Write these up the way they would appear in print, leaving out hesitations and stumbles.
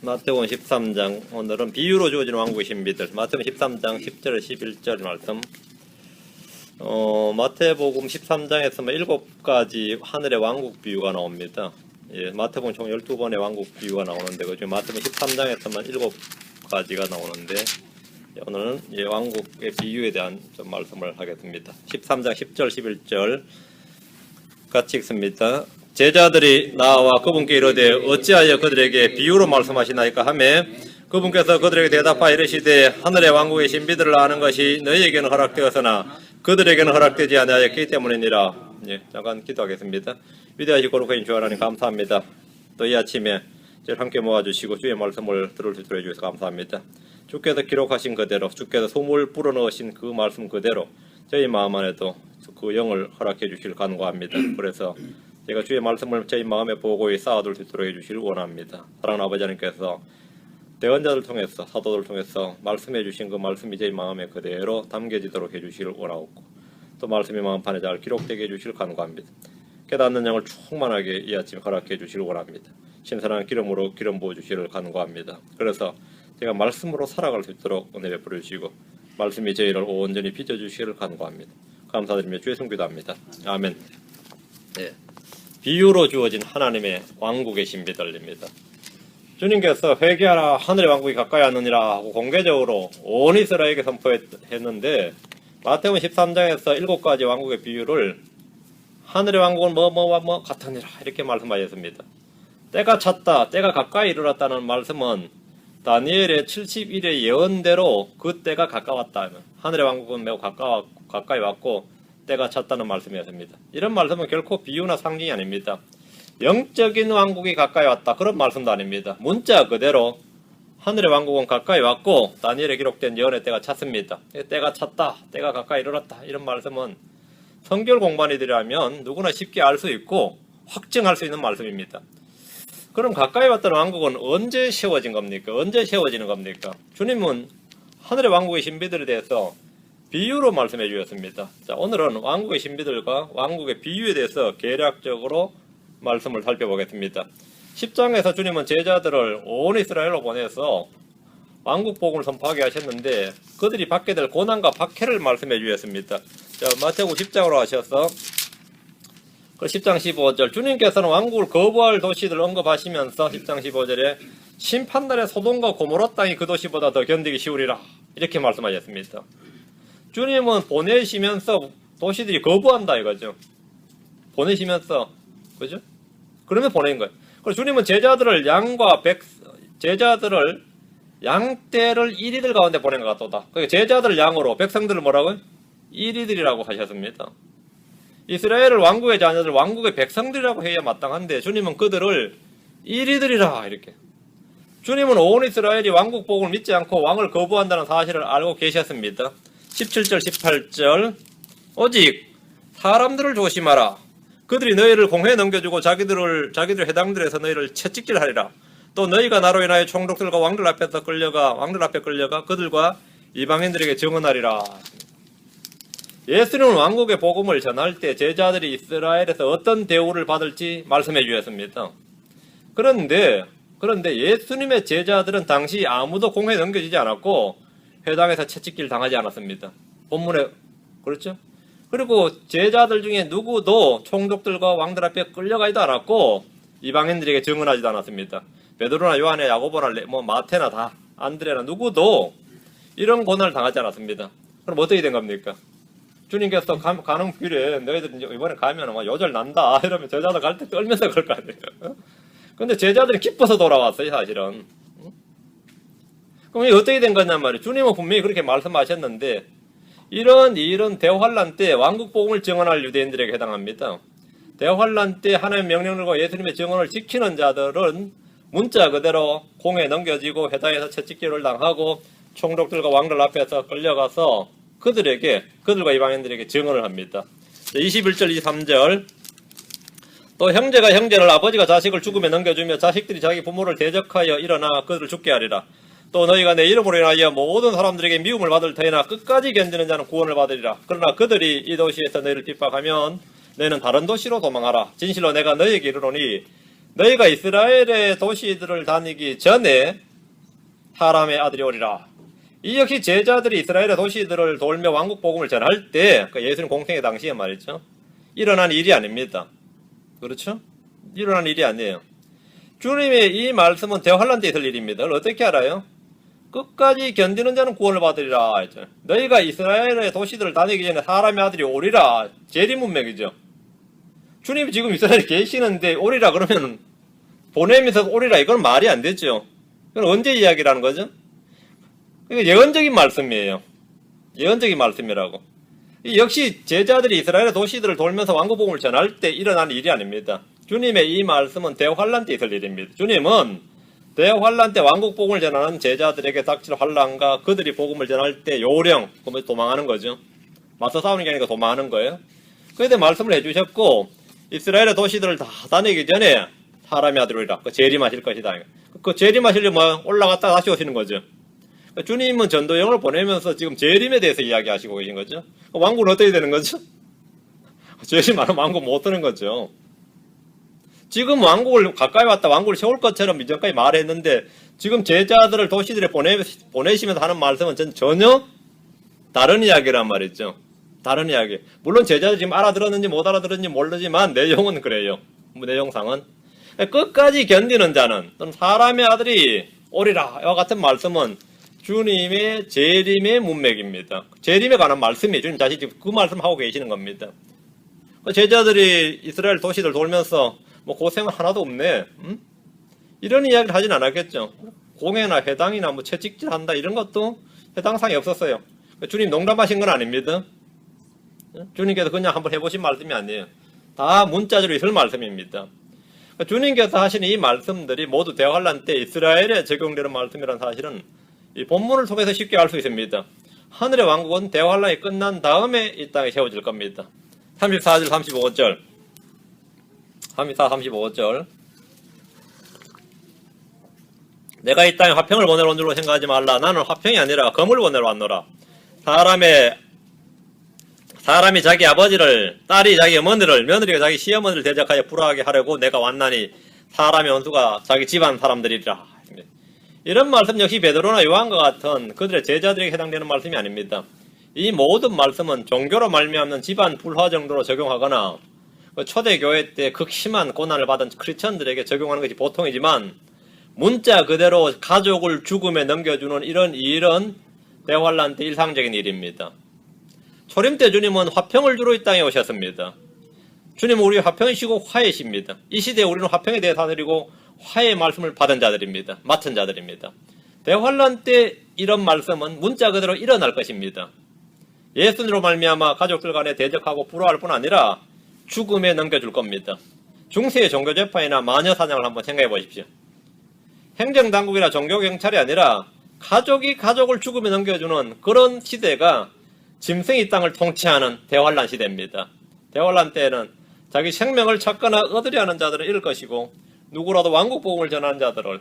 마태복음 13장, 오늘은 비유로 주어진 왕국의 신비들. 마태복음 13장 10절 11절 말씀. 마태복음 13장에서 7가지 하늘의 왕국 비유가 나옵니다. 예, 마태복음 총 12번의 왕국 비유가 나오는데 그중에 마태복음 13장에서만 7가지가 나오는데 오늘은 왕국의 비유에 대한 좀 말씀을 하겠습니다. 13장 10절 11절 같이 읽습니다. 제자들이 나와 그분께 이르되 어찌하여 그들에게 비유로 말씀하시나이까 하매 그분께서 그들에게 대답하여 이르시되 하늘의 왕국의 신비들을 아는 것이 너희에게는 허락되었으나 그들에게는 허락되지 아니하였기 때문이니라. 예, 잠깐 기도하겠습니다. 위대하시고 거룩하신 주 하나님 감사합니다. 또 이 아침에 저를 함께 모아주시고 주의 말씀을 들을 수 있도록 해주셔서 감사합니다. 주께서 기록하신 그대로 주께서 소물 불어넣으신 그 말씀 그대로 저희 마음 안에도 그 영을 허락해 주시길 간구합니다. 그래서 제가 주의 말씀을 저희 마음에 보고히 쌓아둘 수 있도록 해주시길 원합니다. 사랑하는 아버지 하나님께서 대언자들 통해서 사도들 통해서 말씀해 주신 그 말씀이 저희 마음에 그대로 담겨지도록 해주시길 원하고 또 말씀이 마음판에 잘 기록되게 해주시길 간구합니다. 깨닫는 영을 충만하게 이 아침 허락해 주시길 원합니다. 신선한 기름으로 기름 부어주시기를 간구합니다. 그래서 제가 말씀으로 살아갈 수 있도록 은혜 베풀어 주시고 말씀이 저희를 온전히 빚어주시기를 간구합니다. 감사드리며 주의 성기도 합니다. 아멘. 네. 비유로 주어진 하나님의 왕국의 신비들입니다. 주님께서 회개하라 하늘의 왕국이 가까이 왔느니라 하고 공개적으로 온 이스라엘에게 선포했는데 마태복음 13장에서 7가지 왕국의 비유를 하늘의 왕국은 뭐 같으니라 이렇게 말씀하셨습니다. 때가 찼다, 때가 가까이 이르렀다는 말씀은 다니엘의 71의 예언대로 그 때가 가까웠다. 하늘의 왕국은 매우 가까이 왔고 때가 찼다는 말씀이었습니다. 이런 말씀은 결코 비유나 상징이 아닙니다. 영적인 왕국이 가까이 왔다 그런 말씀도 아닙니다. 문자 그대로 하늘의 왕국은 가까이 왔고 다니엘에 기록된 예언의 때가 찼습니다. 때가 찼다, 때가 가까이 이르렀다 이런 말씀은 성경 공부하니들이라면 누구나 쉽게 알 수 있고 확증할 수 있는 말씀입니다. 그럼 가까이 왔다는 왕국은 언제 세워진 겁니까? 언제 세워지는 겁니까? 주님은 하늘의 왕국의 신비들에 대해서 비유로 말씀해 주셨습니다. 자, 오늘은 왕국의 신비들과 왕국의 비유에 대해서 개략적으로 말씀을 살펴보겠습니다. 10장에서 주님은 제자들을 온 이스라엘로 보내서 왕국 복음을 선포하게 하셨는데 그들이 받게 될 고난과 박해를 말씀해 주셨습니다. 자, 마태복음 10장으로 하셔서 10장 15절 주님께서는 왕국을 거부할 도시들을 언급하시면서 10장 15절에 심판날에 소돔과 고모라 땅이 그 도시보다 더 견디기 쉬우리라 이렇게 말씀하셨습니다. 주님은 보내시면서 도시들이 거부한다 이거죠. 보내시면서 그죠? 그러면 보낸 거예요. 그래서 주님은 제자들을 양떼를 이리들 가운데 보낸 것 같도다. 그러니까 제자들을 양으로 백성들을 뭐라고요? 이리들이라고 하셨습니다. 이스라엘을 왕국의 자녀들, 왕국의 백성들이라고 해야 마땅한데 주님은 그들을 이리들이라 이렇게. 주님은 온 이스라엘이 왕국 복음을 믿지 않고 왕을 거부한다는 사실을 알고 계셨습니다. 17절 18절 오직 사람들을 조심하라. 그들이 너희를 공회에 넘겨주고 자기들 회당들에서 너희를 채찍질 하리라. 또 너희가 나로 인하여 총독들과 왕들 앞에 끌려가 그들과 이방인들에게 증언하리라. 예수님은 왕국의 복음을 전할 때 제자들이 이스라엘에서 어떤 대우를 받을지 말씀해 주셨습니다. 그런데 예수님의 제자들은 당시 아무도 공회에 넘겨지지 않았고 회당에서 채찍질 당하지 않았습니다. 본문에 그렇죠? 그리고 제자들 중에 누구도 총독들과 왕들 앞에 끌려가지도 않았고 이방인들에게 증언하지도 않았습니다. 베드로나 요한이나 야고보나 마태나 다 안드레나 누구도 이런 고난을 당하지 않았습니다. 그럼 어떻게 된 겁니까? 주님께서 가는 길에 너희들 이번에 가면 요절 난다 이러면 제자들 갈 때 떨면서 갈 거 아니에요. 근데 제자들이 기뻐서 돌아왔어요 사실은. 그럼 이게 어떻게 된 거냐 말이에요. 주님은 분명히 그렇게 말씀하셨는데 이런 대환란 때 왕국 복음을 증언할 유대인들에게 해당합니다. 대환란 때 하나님의 명령들과 예수님의 증언을 지키는 자들은 문자 그대로 공에 넘겨지고 회당에서 채찍질을 당하고 총독들과 왕들 앞에서 끌려가서 그들과 이방인들에게 증언을 합니다. 21절 23절 또 형제가 형제를 아버지가 자식을 죽음에 넘겨주며 자식들이 자기 부모를 대적하여 일어나 그들을 죽게 하리라. 또 너희가 내 이름으로 인하여 모든 사람들에게 미움을 받을 터이나 끝까지 견디는 자는 구원을 받으리라. 그러나 그들이 이 도시에서 너희를 핍박하면 너희는 다른 도시로 도망하라. 진실로 내가 너희에게 이르노니 너희가 이스라엘의 도시들을 다니기 전에 사람의 아들이 오리라. 이 역시 제자들이 이스라엘의 도시들을 돌며 왕국 복음을 전할 때, 예수님 공생의 당시에 말이죠, 일어난 일이 아닙니다. 그렇죠? 일어난 일이 아니에요. 주님의 이 말씀은 대환란 때 있을 일입니다. 그걸 어떻게 알아요? 끝까지 견디는 자는 구원을 받으리라 했죠. 너희가 이스라엘의 도시들을 다니기 전에 사람의 아들이 오리라. 재림문맥이죠. 주님이 지금 이스라엘에 계시는데 오리라 그러면 보내면서 오리라, 이건 말이 안 되죠. 그건 언제 이야기라는 거죠? 이게 예언적인 말씀이에요. 예언적인 말씀이라고. 역시 제자들이 이스라엘의 도시들을 돌면서 왕국복음을 전할 때 일어난 일이 아닙니다. 주님의 이 말씀은 대환란 때 있을 일입니다. 주님은 대환란 때 왕국복음을 전하는 제자들에게 닥칠 환란과 그들이 복음을 전할 때 요령, 그러면 도망하는 거죠. 맞서 싸우는 게 아니라 도망하는 거예요. 그에 대해 말씀을 해주셨고, 이스라엘의 도시들을 다 다니기 전에 사람의 아들 오리라. 재림하실 것이다. 그 재림하시려면 뭐 올라갔다가 다시 오시는 거죠. 주님은 전도여행을 보내면서 지금 재림에 대해서 이야기하시고 계신 거죠. 왕국은 어떻게 되는 거죠? 재림 안 하면 왕국 못 드는 거죠. 지금 왕국을 가까이 왔다 왕국을 세울 것처럼 이전까지 말했는데, 지금 제자들을 도시들에 보내시면서 하는 말씀은 전혀 다른 이야기란 말이죠. 다른 이야기. 물론 제자들 지금 알아들었는지 못 알아들었는지 모르지만 내용은 그래요. 내용상은. 끝까지 견디는 자는, 또는 사람의 아들이 오리라, 이와 같은 말씀은 주님의 재림의 문맥입니다. 재림에 관한 말씀이 주님 자신이 지금 그 말씀하고 계시는 겁니다. 제자들이 이스라엘 도시들 돌면서 뭐 고생은 하나도 없네, 이런 이야기를 하진 않았겠죠. 공회나 회당이나 뭐 채찍질 한다 이런 것도 해당상이 없었어요. 주님 농담하신 건 아닙니다. 주님께서 그냥 한번 해보신 말씀이 아니에요. 다 문자적으로 있을 말씀입니다. 주님께서 하신 이 말씀들이 모두 대환란 때 이스라엘에 적용되는 말씀이라는 사실은 이 본문을 통해서 쉽게 알 수 있습니다. 하늘의 왕국은 대환란이 끝난 다음에 이 땅에 세워질 겁니다. 34절 35절 34, 35절 내가 이 땅에 화평을 보내러 온 줄로 생각하지 말라. 나는 화평이 아니라 검을 보내러 왔노라. 사람이 자기 아버지를, 딸이 자기 어머니를, 며느리가 자기 시어머니를 대적하여 불화하게 하려고 내가 왔나니 사람의 원수가 자기 집안 사람들이라. 이런 말씀 역시 베드로나 요한과 같은 그들의 제자들에게 해당되는 말씀이 아닙니다. 이 모든 말씀은 종교로 말미암는 집안 불화 정도로 적용하거나 초대교회 때 극심한 고난을 받은 크리스천들에게 적용하는 것이 보통이지만, 문자 그대로 가족을 죽음에 넘겨주는 이런 일은 대환란 때 일상적인 일입니다. 초림 때 주님은 화평을 주러 이 땅에 오셨습니다. 주님은 우리 화평이시고 화해이십니다. 이 시대에 우리는 화평에 대해 다스리고 화해의 말씀을 받은 자들입니다. 맡은 자들입니다. 대환란 때 이런 말씀은 문자 그대로 일어날 것입니다. 예수님으로 말미암아 가족들 간에 대적하고 불화할 뿐 아니라 죽음에 넘겨줄 겁니다. 중세의 종교재판이나 마녀사냥을 한번 생각해 보십시오. 행정당국이나 종교경찰이 아니라 가족이 가족을 죽음에 넘겨주는 그런 시대가 짐승이 땅을 통치하는 대환란 시대입니다. 대환란 때에는 자기 생명을 찾거나 얻으려 하는 자들은 잃을 것이고, 누구라도 왕국복음을 전하는 자들을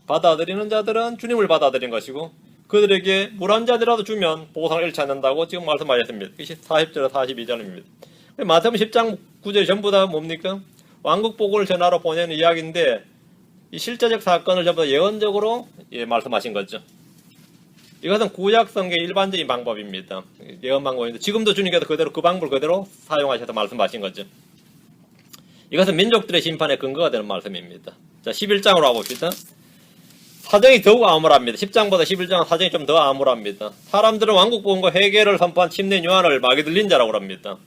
받아들이는 자들은 주님을 받아들인 것이고, 그들에게 물 한 잔이라도 주면 보상을 잃지 않는다고 지금 말씀하셨습니다. 이것이 40절 42절입니다. 마태복음 10장 9절 전부 다 뭡니까? 왕국복음을 전하러 보내는 이야기인데, 이 실제적 사건을 전부 다 예언적으로 말씀하신 거죠. 이것은 구약 성경의 일반적인 방법입니다. 예언 방법인데, 지금도 주님께서 그대로 그 방법을 그대로 사용하셔서 말씀하신 거죠. 이것은 민족들의 심판의 근거가 되는 말씀입니다. 자, 11장으로 와봅시다. 사정이 더욱 암울합니다. 10장보다 11장은 사정이 좀 더 암울합니다. 사람들은 왕국복음과 회개를 선포한 침례 요한을 마귀 들린 자라고 합니다.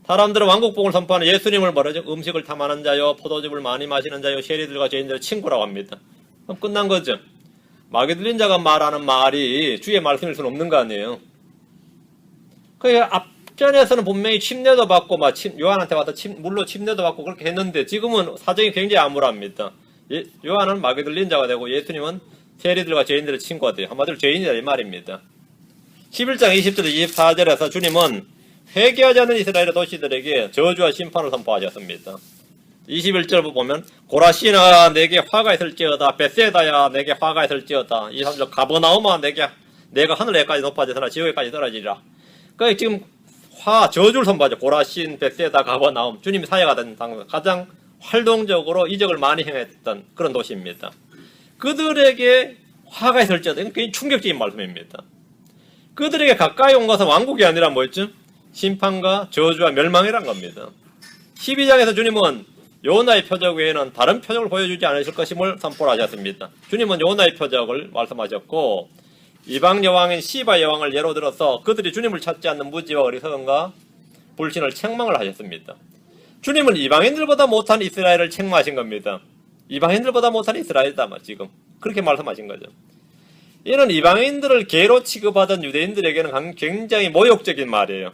사람들은 왕국복음을 선포하는 예수님을 뭐라죠? 음식을 탐하는 자요, 포도즙을 많이 마시는 자요, 세리들과 죄인들의 친구라고 합니다. 그럼 끝난 거죠. 마귀 들린 자가 말하는 말이 주의 말씀일 수는 없는 거 아니에요. 그 앞전에서는 분명히 침례도 받고 요한한테 와서 물로 침례도 받고 그렇게 했는데, 지금은 사정이 굉장히 암울합니다. 요한은 마귀 들린 자가 되고 예수님은 세리들과 죄인들의 친구가 돼요. 한마디로 죄인이다 이 말입니다. 11장 20절 24절에서 주님은 회개하지 않는 이스라엘의 도시들에게 저주와 심판을 선포하셨습니다. 21절 보면 고라시나 내게 화가 있을지어다, 벳세다야 내게 화가 있을지어다, 23절 가버나움아 내가 하늘에까지 높아져서나 지옥에까지 떨어지리라. 그러니까 지금 저주를 선포하죠. 고라신, 벳세다, 가버나움, 주님이 사회가 된 가장 활동적으로 이적을 많이 행했던 그런 도시입니다. 그들에게 화가 있을지어도 굉장히 충격적인 말씀입니다. 그들에게 가까이 온 것은 왕국이 아니라 뭐였죠? 심판과 저주와 멸망이란 겁니다. 12장에서 주님은 요나의 표적 외에는 다른 표적을 보여주지 않으실 것임을 선포를 하셨습니다. 주님은 요나의 표적을 말씀하셨고 이방 여왕인 시바 여왕을 예로 들어서 그들이 주님을 찾지 않는 무지와 어리석음과 불신을 책망을 하셨습니다. 주님은 이방인들보다 못한 이스라엘을 책망하신 겁니다. 이방인들보다 못한 이스라엘이다 지금 그렇게 말씀하신 거죠. 이는 이방인들을 개로 취급하던 유대인들에게는 굉장히 모욕적인 말이에요.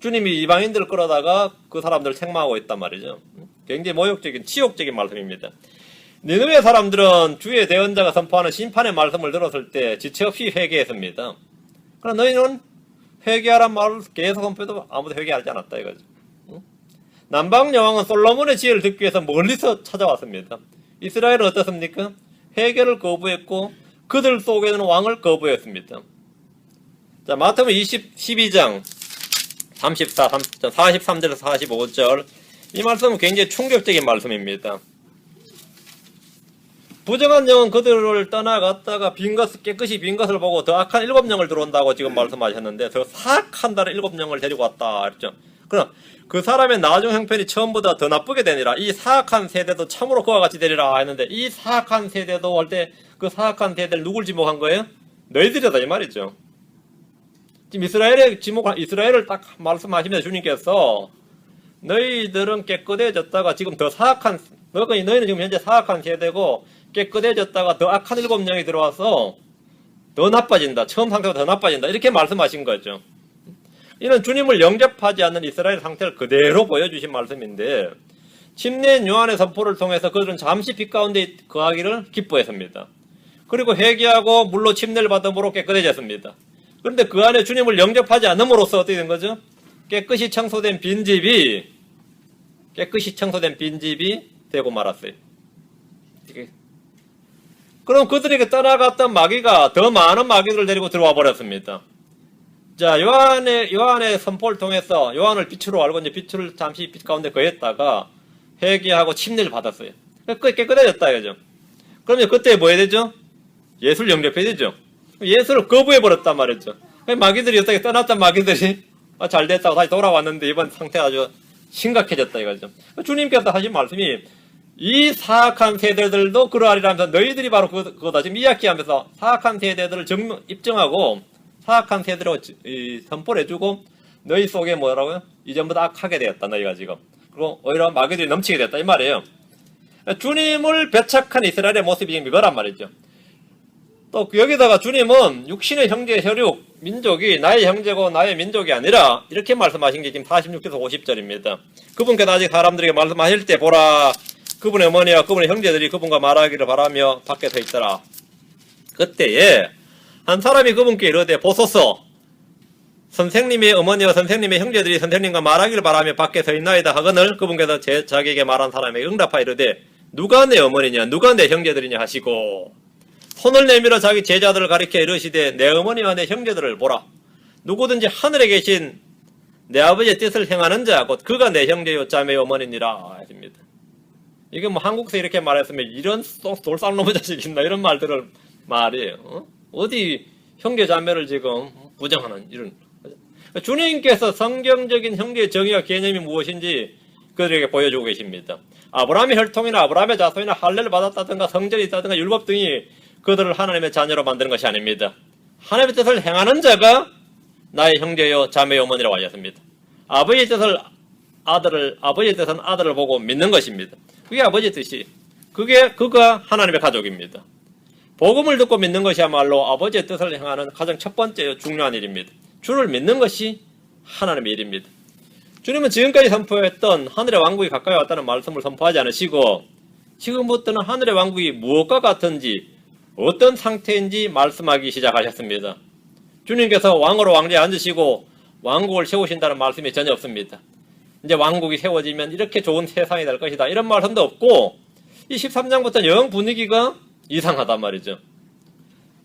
주님이 이방인들을 끌어다가 그 사람들을 책망하고 있단 말이죠. 굉장히 모욕적인 치욕적인 말씀입니다. 니느웨 사람들은 주의 대언자가 선포하는 심판의 말씀을 들었을 때 지체 없이 회개했습니다. 그러나 너희는 회개하란 말을 계속 선포해도 아무도 회개하지 않았다 이거죠. 남방 여왕은 솔로몬의 지혜를 듣기 위해서 멀리서 찾아왔습니다. 이스라엘은 어떻습니까? 회개를 거부했고 그들 속에는 왕을 거부했습니다. 자, 마태복음 12장 43절에서 45절 이 말씀은 굉장히 충격적인 말씀입니다. 부정한 영은 그들을 떠나갔다가 깨끗이 빈 것을 보고 더 악한 7영을 들어온다고 지금 말씀하셨는데 더 사악한 다른 7영을 데리고 왔다 했죠. 그럼 그 사람의 나중 형편이 처음보다 더 나쁘게 되니라. 이 사악한 세대도 참으로 그와 같이 되리라 했는데 이 사악한 세대도 할 때 그 사악한 세대를 누굴 지목한 거예요? 너희들이다 이 말이죠. 지금 이스라엘을 딱 말씀하시면서 주님께서 너희들은 깨끗해졌다가 지금 더 사악한 너희는 지금 현재 사악한 세대고 깨끗해졌다가 더 악한 7영이 들어와서 더 나빠진다. 처음 상태가 더 나빠진다. 이렇게 말씀하신 거죠. 이는 주님을 영접하지 않는 이스라엘 상태를 그대로 보여주신 말씀인데 침례인 요한의 선포를 통해서 그들은 잠시 빛 가운데 거하기를 기뻐했습니다. 그리고 회개하고 물로 침례를 받음으로 깨끗해졌습니다. 그런데 그 안에 주님을 영접하지 않음으로써 어떻게 된 거죠? 깨끗이 청소된 빈집이 되고 말았어요. 그럼 그들에게 떠나갔던 마귀가 더 많은 마귀들을 데리고 들어와 버렸습니다. 자, 요한의 선포를 통해서 요한을 빛으로 알고 이제 빛을 잠시 빛 가운데 거했다가 회개하고 침례를 받았어요. 깨끗해졌다 이거죠. 그러면 그때 뭐 해야 되죠? 예수를 영접해야 되죠. 예수를 거부해 버렸단 말이죠. 마귀들이 어떻게 떠났던 마귀들이 잘 됐다고 다시 돌아왔는데 이번 상태가 아주 심각해졌다 이거죠. 주님께서 하신 말씀이 이 사악한 세대들도 그러하리라면서 너희들이 바로 그거다. 지금 이야기하면서 사악한 세대들을 입증하고 사악한 세대로 선포를 해주고 너희 속에 뭐라고요? 이전보다 악하게 되었다 너희가 지금. 그리고 오히려 마귀들이 넘치게 됐다 이 말이에요. 주님을 배척한 이스라엘의 모습이 지금 이거란 말이죠. 또 여기다가 주님은 육신의 형제 혈육 민족이 나의 형제고 나의 민족이 아니라 이렇게 말씀하신 게 지금 46절에서 50절입니다. 그분께서 아직 사람들에게 말씀하실 때 보라 그분의 어머니와 그분의 형제들이 그분과 말하기를 바라며 밖에 서 있더라. 그때에 한 사람이 그분께 이르되 보소서 선생님의 어머니와 선생님의 형제들이 선생님과 말하기를 바라며 밖에 서 있나이다 하거늘 그분께서 자기에게 말한 사람에게 응답하여 이르되 누가 내 어머니냐 누가 내 형제들이냐 하시고 손을 내밀어 자기 제자들을 가리켜 이르시되 내 어머니와 내 형제들을 보라. 누구든지 하늘에 계신 내 아버지의 뜻을 행하는 자 곧 그가 내 형제요 자매요 어머니니라 했습니다. 이게 뭐 한국에서 이렇게 말했으면 이런 돌상놈의 자식 있나 이런 말들을 말이에요. 어디 형제 자매를 지금 부정하는 이런 주님께서 성경적인 형제의 정의와 개념이 무엇인지 그들에게 보여주고 계십니다. 아브라함의 혈통이나 아브라함의 자손이나 할례를 받았다든가 성전이 있다든가 율법 등이 그들을 하나님의 자녀로 만드는 것이 아닙니다. 하나님의 뜻을 행하는 자가 나의 형제요 자매요 어머니라고 하셨습니다. 아버지의 뜻은 아들을 보고 믿는 것입니다. 그게 아버지의 뜻이 그가 하나님의 가족입니다. 복음을 듣고 믿는 것이야말로 아버지의 뜻을 행하는 가장 첫 번째 중요한 일입니다. 주를 믿는 것이 하나님의 일입니다. 주님은 지금까지 선포했던 하늘의 왕국이 가까이 왔다는 말씀을 선포하지 않으시고 지금부터는 하늘의 왕국이 무엇과 같은지 어떤 상태인지 말씀하기 시작하셨습니다. 주님께서 왕으로 왕좌에 앉으시고 왕국을 세우신다는 말씀이 전혀 없습니다. 이제 왕국이 세워지면 이렇게 좋은 세상이 될 것이다 이런 말씀도 없고 이 13장부터는 영 분위기가 이상하단 말이죠.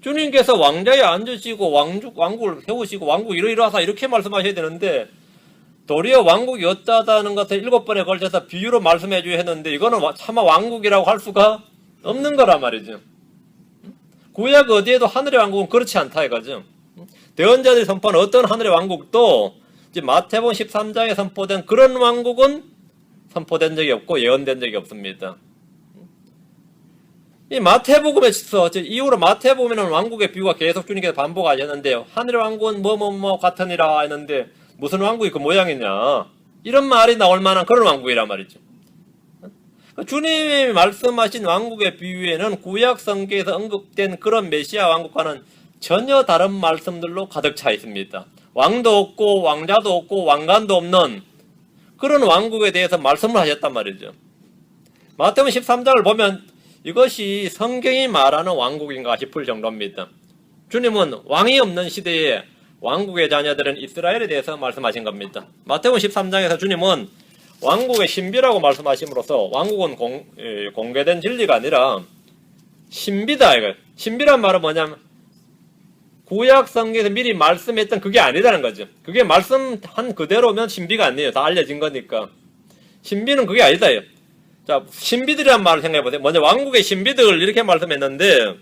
주님께서 왕좌에 앉으시고 왕국을 세우시고 왕국 이러이러하사 이렇게 말씀하셔야 되는데 도리어 왕국이 어떠하다는 것을 7번에 걸쳐서 비유로 말씀해 주야 했는데 이거는 차마 왕국이라고 할 수가 없는 거란 말이죠. 구약 어디에도 하늘의 왕국은 그렇지 않다 이거죠. 대언자들이 선포한 어떤 하늘의 왕국도 지금 마태복음 13장에 선포된 그런 왕국은 선포된 적이 없고 예언된 적이 없습니다. 이 마태복음에서 이후로 마태복음에는 왕국의 비유가 계속 주님께서 반복하셨는데 하늘의 왕국은 뭐 같으니라 했는데 무슨 왕국이 그 모양이냐 이런 말이 나올 만한 그런 왕국이란 말이죠. 주님이 말씀하신 왕국의 비유에는 구약 성경에서 언급된 그런 메시아 왕국과는 전혀 다른 말씀들로 가득 차 있습니다. 왕도 없고 왕자도 없고 왕관도 없는 그런 왕국에 대해서 말씀을 하셨단 말이죠. 마태복음 13장을 보면 이것이 성경이 말하는 왕국인가 싶을 정도입니다. 주님은 왕이 없는 시대에 왕국의 자녀들은 이스라엘에 대해서 말씀하신 겁니다. 마태복음 13장에서 주님은 왕국의 신비라고 말씀하심으로써 왕국은 공개된 진리가 아니라 신비다. 신비란 말은 뭐냐면 구약 성경에서 미리 말씀했던 그게 아니라는 거죠. 그게 말씀한 그대로면 신비가 아니에요. 다 알려진 거니까. 신비는 그게 아니다. 자, 신비들이란 말을 생각해 보세요. 먼저 왕국의 신비들 이렇게 말씀했는데,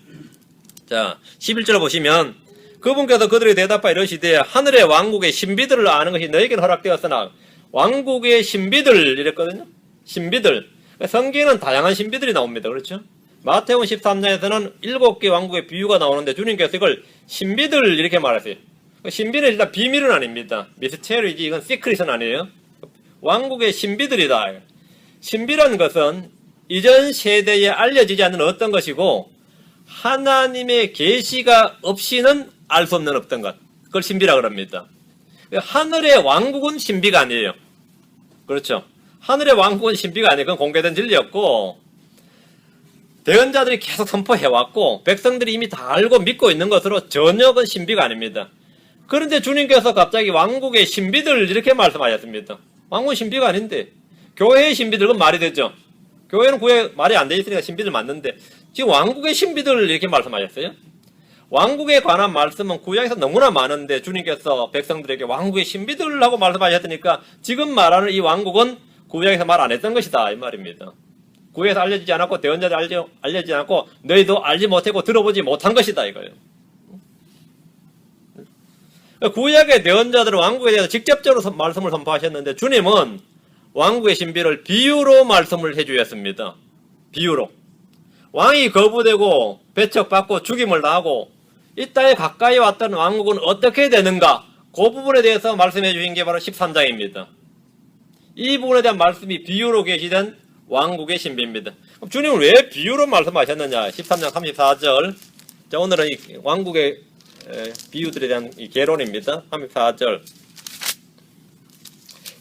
자, 11절 보시면 그분께서 그들에게 대답하여 이러시되 하늘의 왕국의 신비들을 아는 것이 너에게는 허락되었으나 왕국의 신비들 이랬거든요. 신비들. 성경에는 다양한 신비들이 나옵니다. 그렇죠? 마태복음 13장에서는 7개 왕국의 비유가 나오는데 주님께서 이걸 신비들 이렇게 말하세요. 신비는 일단 비밀은 아닙니다. 미스테리지 이건 시크릿은 아니에요. 왕국의 신비들이다. 신비라는 것은 이전 세대에 알려지지 않는 어떤 것이고 하나님의 계시가 없이는 알 수 없는 어떤 것. 그걸 신비라고 합니다. 하늘의 왕국은 신비가 아니에요. 그렇죠? 하늘의 왕국은 신비가 아니에요. 그건 공개된 진리였고 대언자들이 계속 선포해왔고 백성들이 이미 다 알고 믿고 있는 것으로 전혀 그 신비가 아닙니다. 그런데 주님께서 갑자기 왕국의 신비들 이렇게 말씀하셨습니다. 왕국은 신비가 아닌데 교회의 신비들 그건 말이 되죠. 교회는 구에 말이 안 돼 있으니까 신비들 맞는데 지금 왕국의 신비들 이렇게 말씀하셨어요. 왕국에 관한 말씀은 구약에서 너무나 많은데 주님께서 백성들에게 왕국의 신비들하고 말씀하셨으니까 지금 말하는 이 왕국은 구약에서 말 안 했던 것이다 이 말입니다. 구약에서 알려지지 않았고 대언자들 알려지지 않았고 너희도 알지 못하고 들어보지 못한 것이다 이거예요. 구약의 대언자들은 왕국에 대해서 직접적으로 말씀을 선포하셨는데 주님은 왕국의 신비를 비유로 말씀을 해주셨습니다. 비유로. 왕이 거부되고 배척받고 죽임을 당하고 이 땅에 가까이 왔던 왕국은 어떻게 되는가 그 부분에 대해서 말씀해 주신 게 바로 13장입니다. 이 부분에 대한 말씀이 비유로 계시된 왕국의 신비입니다. 그럼 주님은 왜 비유로 말씀하셨느냐 13장 34절 자 오늘은 이 왕국의 비유들에 대한 이 개론입니다. 34절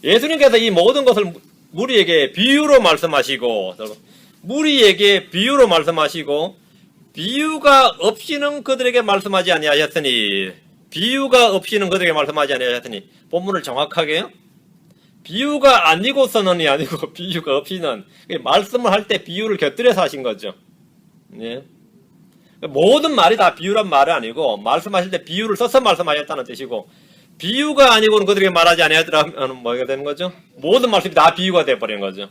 예수님께서 이 모든 것을 무리에게 비유로 말씀하시고 무리에게 비유로 말씀하시고 비유가 없이는 그들에게 말씀하지 아니하셨으니 비유가 없이는 그들에게 말씀하지 아니하셨으니 본문을 정확하게 비유가 아니고서는이 아니고 비유가 없이는 말씀을 할 때 비유를 곁들여서 하신 거죠. 예. 모든 말이 다 비유란 말은 아니고 말씀하실 때 비유를 써서 말씀하셨다는 뜻이고 비유가 아니고는 그들에게 말하지 아니하더라면 뭐가 되는 거죠? 모든 말씀이 다 비유가 되어버리는 거죠.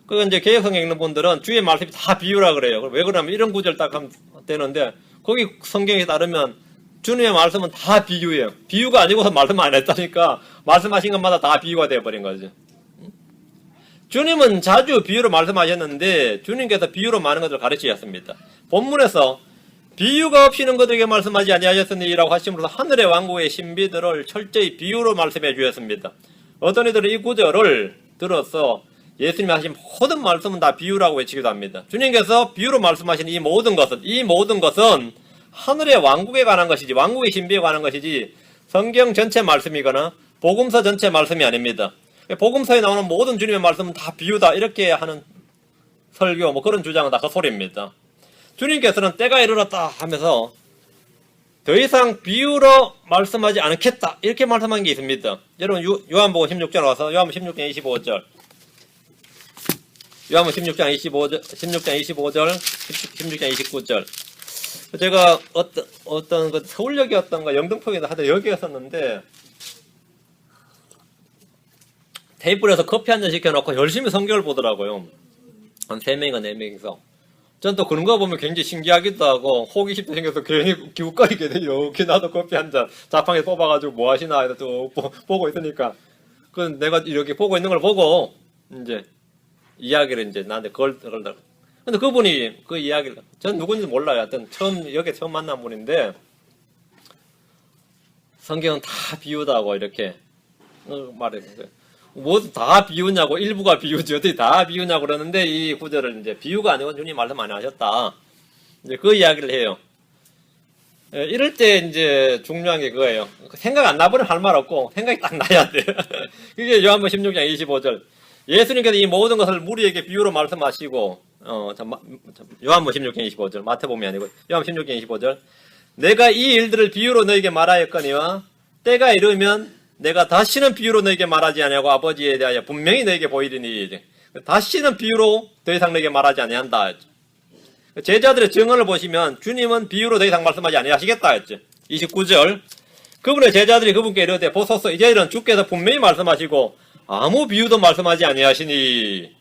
그 이제 개혁성경 읽는 분들은 주의 말씀이 다 비유라 그래요. 왜 그러냐면 이런 구절 딱 하면 되는데 거기 성경에 따르면 주님의 말씀은 다 비유예요. 비유가 아니고서 말씀 안 했다니까 말씀하신 것마다 다 비유가 되어버린 거죠. 주님은 자주 비유로 말씀하셨는데 주님께서 비유로 많은 것을 가르치셨습니다. 본문에서 비유가 없이는 그들에게 말씀하지 아니하셨으니라고 하심으로써 하늘의 왕국의 신비들을 철저히 비유로 말씀해 주셨습니다. 어떤 이들은 이 구절을 들어서 예수님이 하신 모든 말씀은 다 비유라고 외치기도 합니다. 주님께서 비유로 말씀하신 이 모든 것은 하늘의 왕국에 관한 것이지 왕국의 신비에 관한 것이지 성경 전체 말씀이거나 복음서 전체 말씀이 아닙니다. 복음서에 나오는 모든 주님의 말씀은 다 비유다 이렇게 하는 설교 뭐 그런 주장은 다 헛소리입니다. 주님께서는 때가 이르렀다 하면서 더 이상 비유로 말씀하지 않겠다 이렇게 말씀한 게 있습니다. 여러분 요한복음 16장 와서 요한복음 16장 25절 요한복음 16장 25절 16장 29절 제가 어떤 그 서울역이었던가 영등포역이었다 하여튼 여기였었는데 테이블에서 커피 한 잔 시켜놓고 열심히 성경을 보더라고요. 한 3명인가 4명이서. 전 또 그런 거 보면 굉장히 신기하기도 하고 호기심도 생겨서 괜히 기웃거리게 돼요. 이렇게 나도 커피 한 잔 자판기 뽑아가지고 뭐 하시나 해서 또 보고 있으니까 그 내가 이렇게 보고 있는 걸 보고 이제 이야기를 이제 나한테 걸더라고. 근데 그분이 그 이야기를 전 누군지 몰라요. 하여튼 여기 처음 만난 분인데 성경은 다 비유다고 이렇게 말했어요. 뭐 다 비유냐고 일부가 비유지 어떻게 다 비유냐고 그러는데 이 구절을 이제 비유가 아니고 주님 말씀 많이 하셨다. 이제 그 이야기를 해요. 이럴 때 이제 중요한 게 그거예요. 생각 안 나버리면 할 말 없고 생각이 딱 나야 돼. 그게 요한복음 16장 25절. 예수님께서 이 모든 것을 무리에게 비유로 말씀하시고 요한복음 16장 25절 마태복음이 아니고 요한복음 16장 25절 내가 이 일들을 비유로 너에게 말하였거니와 때가 이르면 내가 다시는 비유로 너에게 말하지 아니하고 아버지에 대하여 분명히 너에게 보이리니 다시는 비유로 더 이상 너에게 말하지 아니한다. 제자들의 증언을 보시면 주님은 비유로 더 이상 말씀하지 아니하시겠다 했죠. 29절 그분의 제자들이 그분께 이르되 보소서 이제는 주께서 분명히 말씀하시고 아무 비유도 말씀하지 아니하시니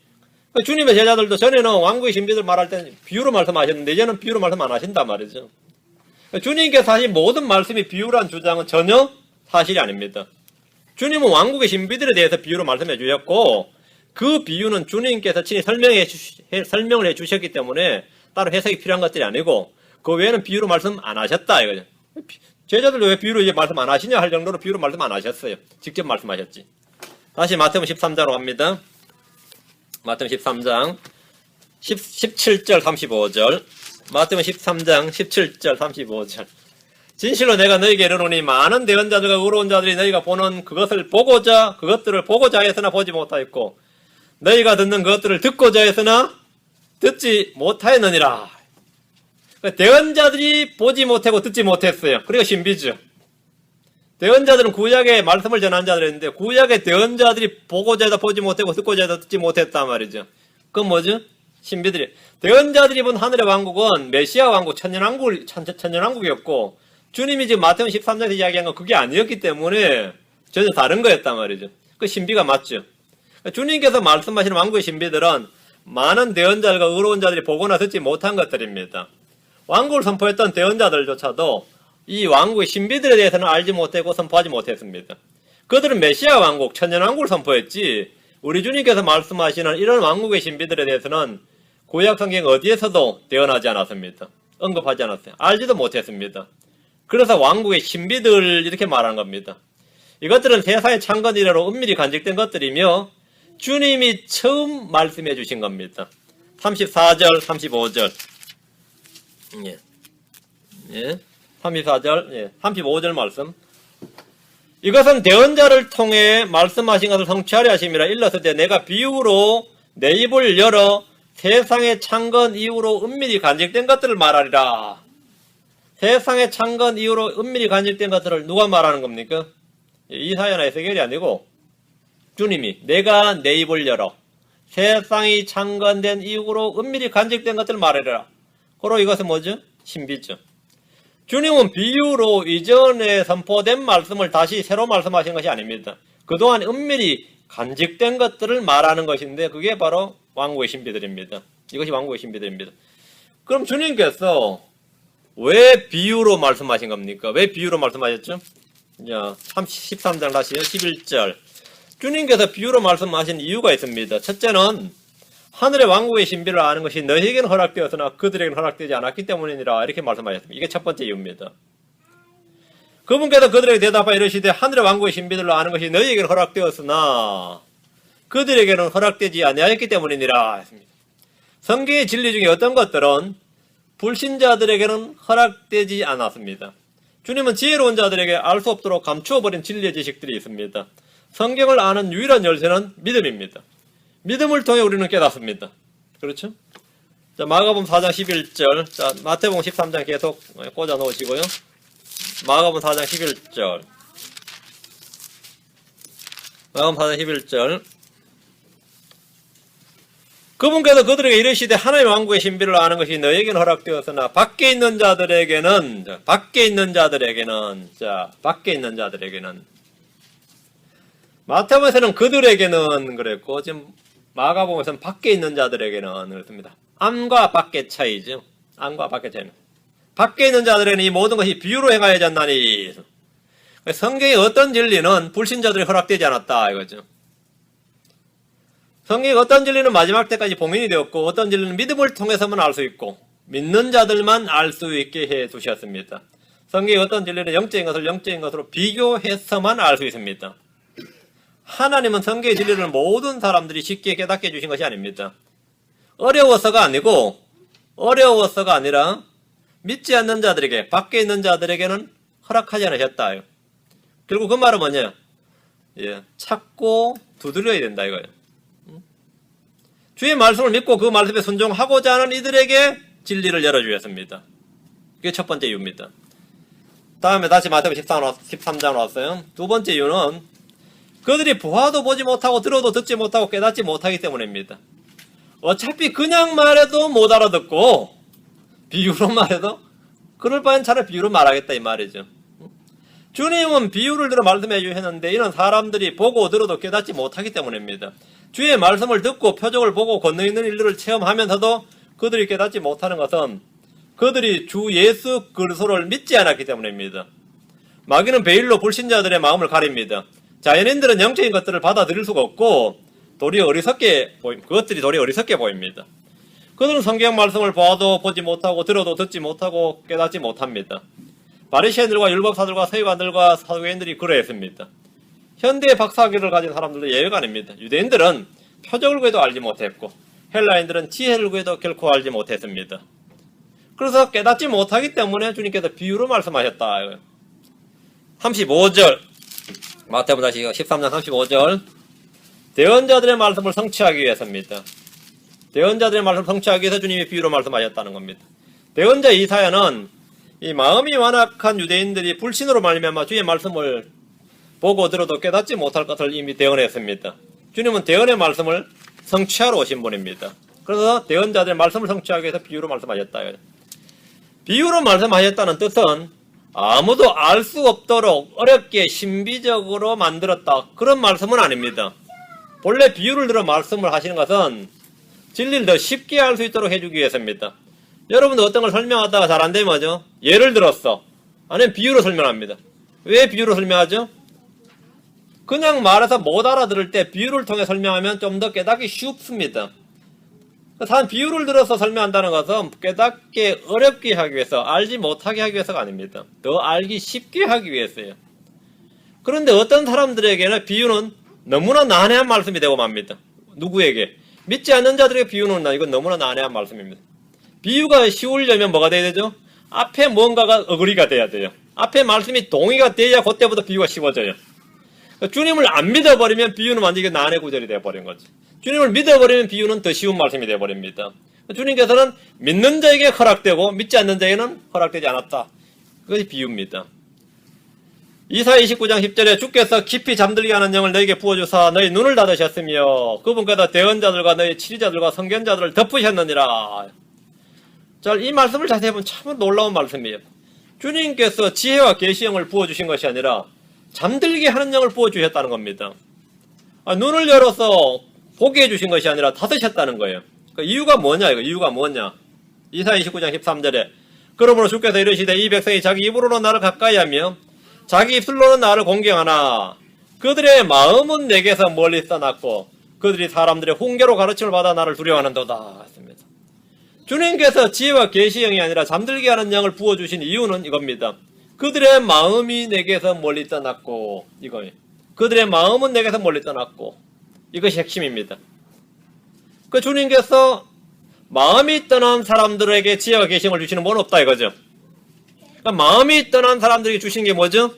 주님의 제자들도 전에는 왕국의 신비들 말할 때는 비유로 말씀하셨는데 이제는 비유로 말씀 안 하신단 말이죠. 주님께서 하신 모든 말씀이 비유란 주장은 전혀 사실이 아닙니다. 주님은 왕국의 신비들에 대해서 비유로 말씀해 주셨고 그 비유는 주님께서 친히 설명을 해 주셨기 때문에 따로 해석이 필요한 것들이 아니고 그 외에는 비유로 말씀 안 하셨다 이거죠. 제자들 왜 비유로 이제 말씀 안 하시냐 할 정도로 비유로 말씀 안 하셨어요. 직접 말씀하셨지. 다시 마태복음 13장으로 갑니다. 마태복음 13장 17절 35절 마태복음 13장 17절 35절 진실로 내가 너희에게 이르노니 많은 대언자들과 의로운 자들이 너희가 보는 그것들을 보고자 했으나 보지 못하였고 너희가 듣는 그것들을 듣고자 했으나 듣지 못하였느니라. 대언자들이 보지 못하고 듣지 못했어요. 그러니까 신비죠. 대언자들은 구약의 말씀을 전한 자들인데 구약의 대언자들이 보고자 해도 보지 못하고 듣고자 해도 듣지 못했단 말이죠. 그건 뭐죠? 신비들이. 대언자들이 본 하늘의 왕국은 메시아 왕국, 천년왕국이었고 주님이 지금 마태복음 13장에서 이야기한 건 그게 아니었기 때문에 전혀 다른 거였단 말이죠. 그 신비가 맞죠. 주님께서 말씀하시는 왕국의 신비들은 많은 대언자들과 의로운 자들이 보거나 듣지 못한 것들입니다. 왕국을 선포했던 대언자들조차도 이 왕국의 신비들에 대해서는 알지 못하고 선포하지 못했습니다. 그들은 메시아 왕국, 천년왕국을 선포했지 우리 주님께서 말씀하시는 이런 왕국의 신비들에 대해서는 구약 성경 어디에서도 대언하지 않았습니다. 언급하지 않았어요. 알지도 못했습니다. 그래서 왕국의 신비들 이렇게 말하는 겁니다. 이것들은 세상의 창건 이래로 은밀히 간직된 것들이며 주님이 처음 말씀해 주신 겁니다. 34절, 35절. 34절, 35절 말씀. 이것은 대언자를 통해 말씀하신 것을 성취하려 하심이라 일렀을 때 내가 비유로 내 입을 열어 세상의 창건 이후로 은밀히 간직된 것들을 말하리라. 세상의 창건 이후로 은밀히 간직된 것들을 누가 말하는 겁니까? 이사야나 에스겔이 아니고 주님이 내가 내 입을 열어 세상이 창건된 이후로 은밀히 간직된 것들을 말하리라. 그리고 이것은 뭐죠? 신비죠. 주님은 비유로 이전에 선포된 말씀을 다시 새로 말씀하신 것이 아닙니다. 그동안 은밀히 간직된 것들을 말하는 것인데 그게 바로 왕국의 신비들입니다. 이것이 왕국의 신비들입니다. 그럼 주님께서 왜 비유로 말씀하신 겁니까? 왜 비유로 말씀하셨죠? 자, 13장 다시요. 11절. 주님께서 비유로 말씀하신 이유가 있습니다. 첫째는 하늘의 왕국의 신비를 아는 것이 너희에게는 허락되었으나 그들에게는 허락되지 않았기 때문이니라 이렇게 말씀하셨습니다. 이게 첫 번째 이유입니다. 그분께서 그들에게 대답하여 이르시되 하늘의 왕국의 신비들로 아는 것이 너희에게는 허락되었으나 그들에게는 허락되지 아니하였기 때문이니라 했습니다. 성경의 진리 중에 어떤 것들은 불신자들에게는 허락되지 않았습니다. 주님은 지혜로운 자들에게 알 수 없도록 감추어버린 진리의 지식들이 있습니다. 성경을 아는 유일한 열쇠는 믿음입니다. 믿음을 통해 우리는 깨닫습니다. 그렇죠? 자, 마가복음 4장 11절. 자, 마태복음 13장 계속 꽂아 놓으시고요. 마가복음 4장 11절. 마가복음 4장 11절. 그분께서 그들에게 이르시되 하나님의 왕국의 신비를 아는 것이 너에게는 허락되었으나 밖에 있는 자들에게는 마태복음에서는 그들에게는 그랬고 지금 마가복음에서는 밖에 있는 자들에게는 그렇습니다. 안과 밖의 차이죠. 안과 밖의 차이는. 밖에 있는 자들에게는 이 모든 것이 비유로 행하여야 한다니. 성경의 어떤 진리는 불신자들이 허락되지 않았다 이거죠. 성경의 어떤 진리는 마지막 때까지 봉인이 되었고 어떤 진리는 믿음을 통해서만 알 수 있고 믿는 자들만 알 수 있게 해 두셨습니다. 성경의 어떤 진리는 영적인 것을 영적인 것으로 비교해서만 알 수 있습니다. 하나님은 성경의 진리를 모든 사람들이 쉽게 깨닫게 해주신 것이 아닙니다. 어려워서가 아니라 믿지 않는 자들에게, 밖에 있는 자들에게는 허락하지 않으셨다. 결국 그 말은 뭐냐? 찾고 두드려야 된다 이거예요. 주의 말씀을 믿고 그 말씀에 순종하고자 하는 이들에게 진리를 열어주셨습니다. 그게 첫 번째 이유입니다. 다음에 다시 마태복음 13장 왔어요. 두 번째 이유는 그들이 보아도 보지 못하고 들어도 듣지 못하고 깨닫지 못하기 때문입니다. 어차피 그냥 말해도 못 알아듣고 비유로 말해도 그럴 바엔 차라리 비유로 말하겠다 이 말이죠. 주님은 비유를 들어 말씀해 주셨는데 이런 사람들이 보고 들어도 깨닫지 못하기 때문입니다. 주의 말씀을 듣고 표적을 보고 건너있는 일들을 체험하면서도 그들이 깨닫지 못하는 것은 그들이 주 예수 그리스도를 믿지 않았기 때문입니다. 마귀는 베일로 불신자들의 마음을 가립니다. 자연인들은 영적인 것들을 받아들일 수가 없고 그것들이 도리어 어리석게 보입니다. 그들은 성경 말씀을 봐도 보지 못하고 들어도 듣지 못하고 깨닫지 못합니다. 바리새인들과 율법사들과 서기관들과 사두개인들이 그러했습니다. 현대의 박사학위를 가진 사람들도 예외가 아닙니다. 유대인들은 표적을 구해도 알지 못했고 헬라인들은 지혜를 구해도 결코 알지 못했습니다. 그래서 깨닫지 못하기 때문에 주님께서 비유로 말씀하셨다. 35절 마태복음 다시 13장 35절 대언자들의 말씀을 성취하기 위해서입니다. 대언자들의 말씀을 성취하기 위해서 주님이 비유로 말씀하셨다는 겁니다. 대언자 이사야는 이 마음이 완악한 유대인들이 불신으로 말미암아 주의 말씀을 보고 들어도 깨닫지 못할 것을 이미 대언했습니다. 주님은 대언의 말씀을 성취하러 오신 분입니다. 그래서 대언자들의 말씀을 성취하기 위해서 비유로 말씀하셨다. 비유로 말씀하셨다는 뜻은 아무도 알 수 없도록 어렵게 신비적으로 만들었다. 그런 말씀은 아닙니다. 본래 비유를 들어 말씀을 하시는 것은 진리를 더 쉽게 알 수 있도록 해주기 위해서입니다. 여러분도 어떤 걸 설명하다가 잘 안 되면 뭐죠? 예를 들었어. 아니면 비유로 설명합니다. 왜 비유로 설명하죠? 그냥 말해서 못 알아들을 때 비유를 통해 설명하면 좀 더 깨닫기 쉽습니다. 단 비유를 들어서 설명한다는 것은 깨닫게 어렵게 하기 위해서, 알지 못하게 하기 위해서가 아닙니다. 더 알기 쉽게 하기 위해서요. 그런데 어떤 사람들에게는 비유는 너무나 난해한 말씀이 되고 맙니다. 누구에게? 믿지 않는 자들에게 비유는 이건 너무나 난해한 말씀입니다. 비유가 쉬우려면 뭐가 돼야 되죠? 앞에 뭔가가 어그리가 돼야 돼요. 앞에 말씀이 동의가 돼야 그때부터 비유가 쉬워져요. 주님을 안 믿어버리면 비유는 완전히 난해 구절이 되어버린 거지. 주님을 믿어버리면 비유는 더 쉬운 말씀이 되어버립니다. 주님께서는 믿는 자에게 허락되고 믿지 않는 자에게는 허락되지 않았다. 그것이 비유입니다. 이사야 29장 10절에 주께서 깊이 잠들게 하는 영을 너에게 부어주사 너희 눈을 닫으셨으며 그분께서 대언자들과 너희 치리자들과 선견자들을 덮으셨느니라. 자, 이 말씀을 자세히 보면 참 놀라운 말씀이에요. 주님께서 지혜와 계시형을 부어주신 것이 아니라 잠들게 하는 영을 부어주셨다는 겁니다. 눈을 열어서 보게 해주신 것이 아니라 닫으셨다는 거예요. 그 이유가 뭐냐, 이유가 뭐냐. 이사야 29장 13절에 그러므로 주께서 이르시되 이 백성이 자기 입으로는 나를 가까이 하며 자기 입술로는 나를 공경하나 그들의 마음은 내게서 멀리 떠났고 그들이 사람들의 훈계로 가르침을 받아 나를 두려워하는도다. 했습니다. 주님께서 지혜와 계시형이 아니라 잠들게 하는 영을 부어주신 이유는 이겁니다. 그들의 마음이 내게서 멀리 떠났고, 이거예요. 그들의 마음은 내게서 멀리 떠났고, 이것이 핵심입니다. 그 주님께서 마음이 떠난 사람들에게 지혜와 계시형을 주시는 건 없다 이거죠. 그러니까 마음이 떠난 사람들에게 주신 게 뭐죠?